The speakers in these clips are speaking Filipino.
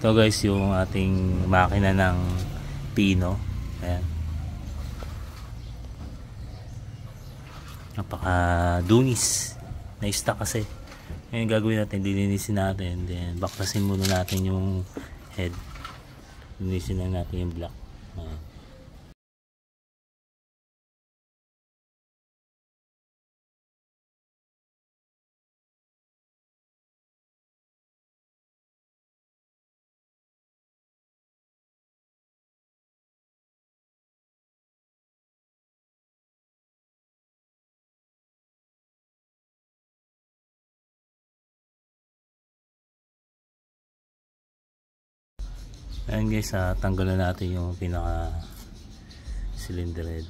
Ito guys yung ating makina ng pino. Ayan. Napaka dunis. Na-stuck kasi. Ngayon gagawin natin, lilinisin natin. Then baklasin muna natin yung head. Linisin lang natin yung block. Ayan. Ayan guys, tanggalan natin yung pinaka cylinder head.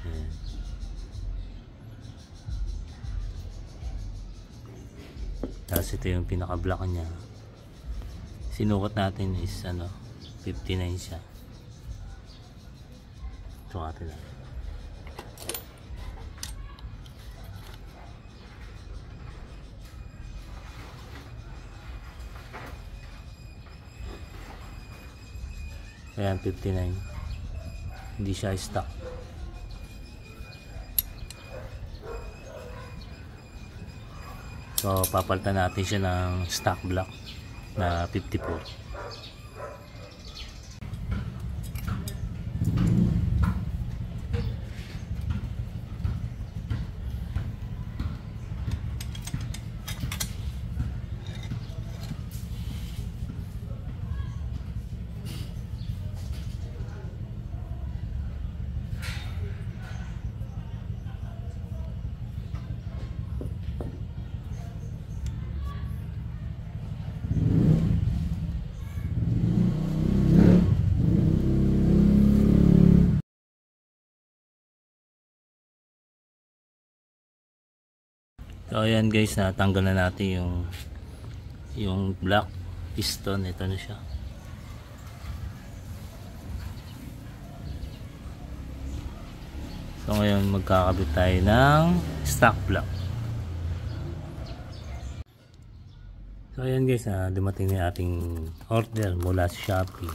Ayan. Tapos ito yung pinaka block nya. Sinukat natin is 59 siya. Sukatin natin. Ayan, 59. Hindi siya stock. So papalitan natin siya ng stock block na 54. So ayan guys, natanggal na natin yung black piston. Ito na siya. So ngayon magkakabit tayo ng stock block. So ayan guys, dumating na ating order mula sa Shopee.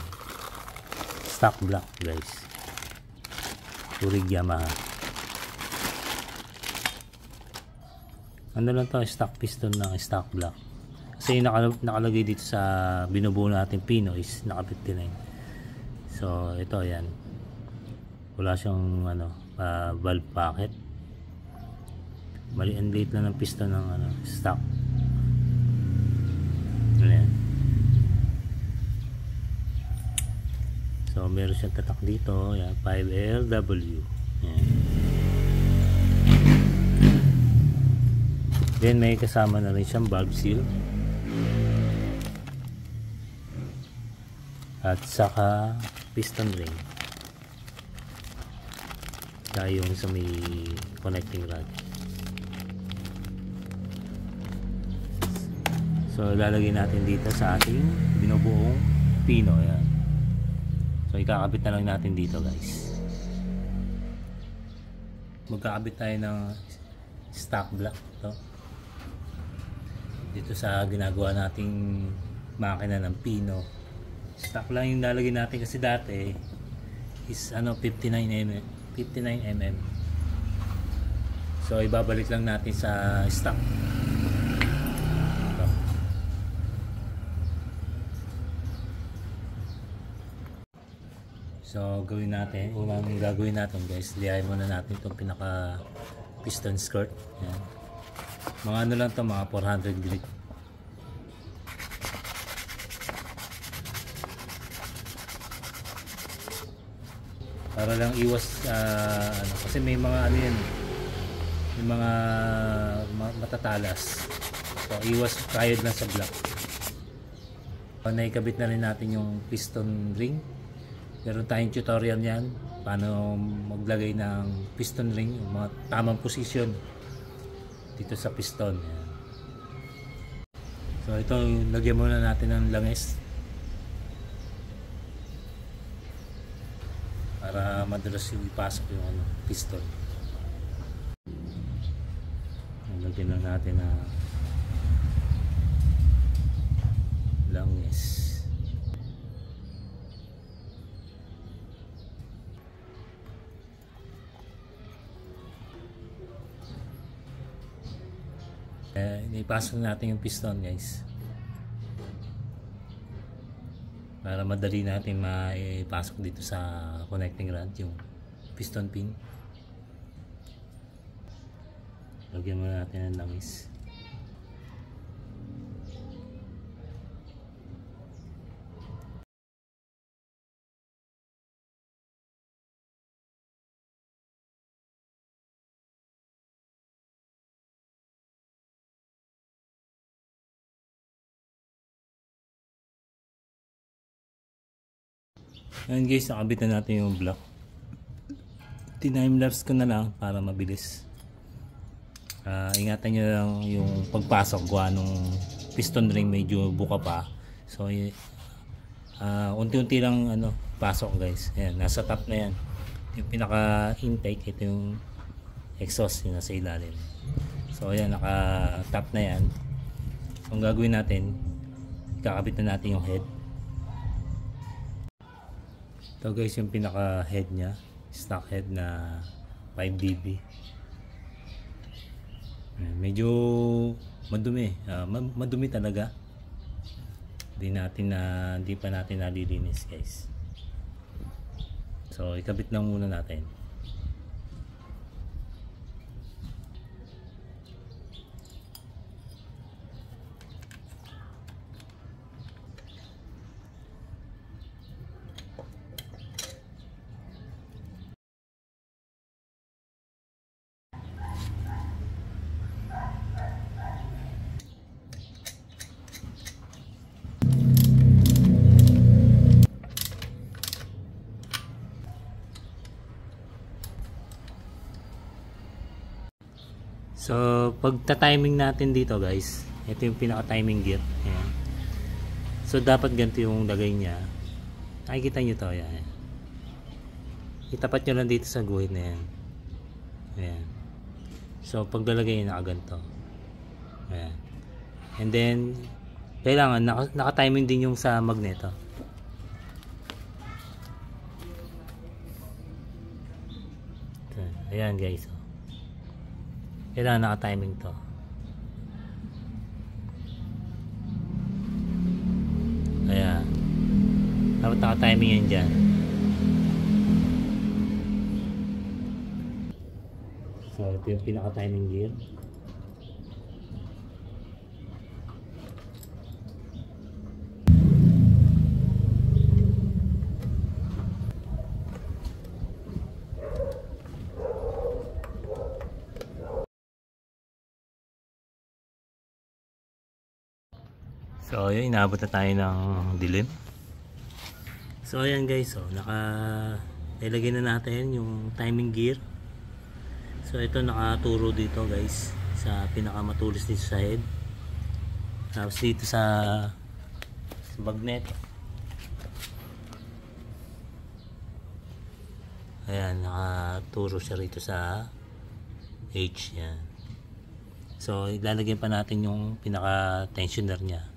Stock block guys. Turig Yamaha. Ano lang to, stock piston ng stock block. Kasi nakalagay dito sa binubuo natin pino is naka 59. So ito yan. Wala siyang valve pocket. Mali and late lang ng piston ng stock. Ayan. So meron siyang tatak dito, yan 5LW. Ayan. Then may kasama na rin siyang valve seal at saka piston ring, kaya yung sa may connecting rod. So ilalagay natin dito sa ating binubuong pino. Ayan. So ikakabit na lang natin dito guys. Magkakabit tayo ng stock block to dito sa ginagawa nating makina ng pino. Stock lang yung lalagay natin kasi dati is 59 mm. So ibabalik lang natin sa stock. Ito. So gawin natin, unang gagawin natin guys, lihayin muna natin itong pinaka piston skirt. Yan. Mga lang to, mga 400 grit. Para lang iwas kasi may mga yan, may mga matatalas. So iwas kayod lang sa block. Naikabit na rin natin yung piston ring. Meron tayong tutorial niyan paano maglagay ng piston ring, yung mga tamang posisyon dito sa piston. So ito, lagyan muna natin ng langis para madalas yung ipasok yung piston. Lagyan lang natin na langis. Ipasok natin yung piston guys para madali natin maipasok dito sa connecting rod yung piston pin. Lagyan muna natin ng langis. Ayan guys, nakabit na natin yung block. Time-lapse ko na lang para mabilis. Ingatan nyo lang yung pagpasok ko anong piston ring medyo buka pa. So unti-unti lang pasok guys. Ayan, nasa top na yan. Yung pinaka intake, ito yung exhaust yung nasa ilalim. So ayan, naka top na yan. So, ang gagawin natin, kakabit na natin yung head. Ito guys yung pinaka head nya, stock head na 5dB. Medyo madumi, madumi talaga. Hindi pa natin nalilinis guys. So ikabit lang muna natin. So pagta-timing natin dito guys, ito yung pinaka-timing gear. Ayan. So dapat ganito yung lagay niya. Nakikita nyo to, ayan. Itapat nyo lang dito sa guhit na yan. Ayan. So paglalagay nyo nakaganto. Ayan. And then kailangan naka-timing din yung sa magneto. Ayan guys. Kailangan naka-timing to. Ayan. Dapat naka-timing yan dyan. So ito yung pinaka-timing gear. So ayun, inaabot na tayo ng dilim. So ayan guys, nilagay na natin yung timing gear. So ito nakaturo dito guys sa pinakamatulis dito sa head. Tapos dito sa magnet. Ayan, nakaturo siya rito sa H yan. So ilalagay pa natin yung pinaka tensioner nya.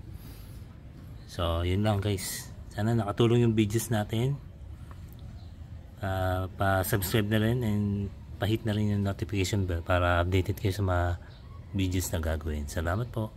So yun lang guys, sana nakatulong yung videos natin. Pa-subscribe na rin and pa-hit na rin yung notification bell para updated kayo sa mga videos na gagawin. Salamat po.